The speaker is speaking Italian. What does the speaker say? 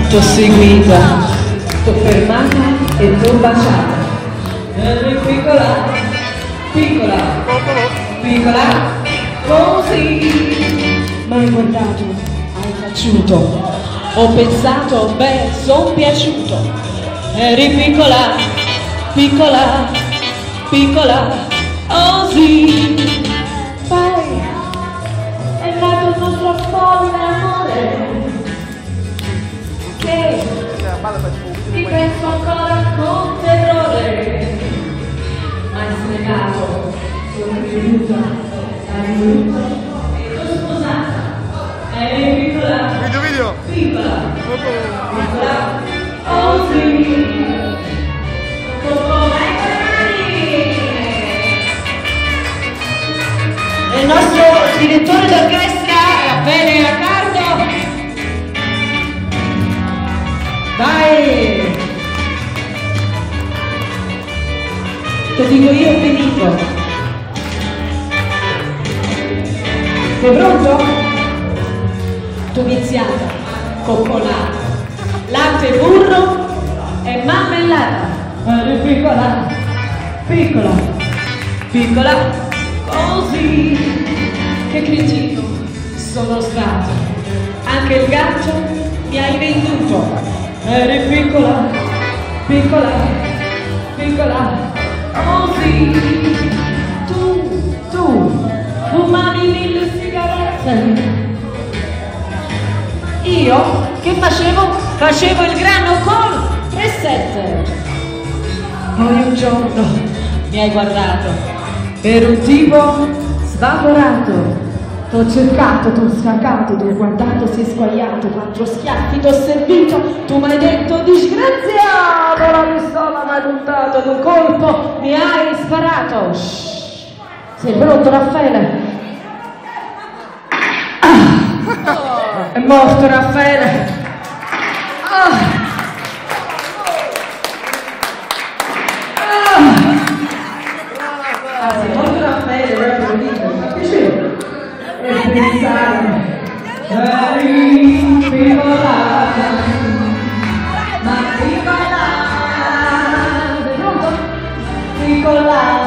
t'ho seguita, t'ho fermata e t'ho baciata. Eri piccola, piccola, piccola, così. M'hai guardato, hai taciuto, ho pensato, beh, son piaciuto. Eri piccola, piccola, piccola, così. Poi è nato il nostro folle amore, che ti penso ancora con terrore. Ma hai slegato, sono creduta, hai voluto e t'ho sposata. Eri piccola, Video. piccola, piccola, così. E il nostro direttore d'orchestra, Raffaele Accardo. Vai! Te lo dico io, Federico. Sei pronto? Tu viziata, coccolata, latte e burro e marmellata. Eri piccola, piccola, piccola, così. Che cretino sono stato, anche il gatto mi hai venduto. Eri piccola, piccola, piccola, così. Tu fumavi 1000 sigarette. Io che facevo? Facevo il grano con 3-7. Poi un giorno mi hai guardato, ero un tipo svaporato. T'ho cercato, t'ho scacato, t'ho guardato, sei squagliato, 4 schiaffi t'ho servito, tu mi hai detto disgraziato, la pistola mi hai puntato, d'un colpo mi hai sparato. Shhh. Sei pronto, Raffaele? È morto Raffaele. Sei morto Raffaele, proprio libero, mi piaceva. E pensare, eri piccola, ma piccola, piccola.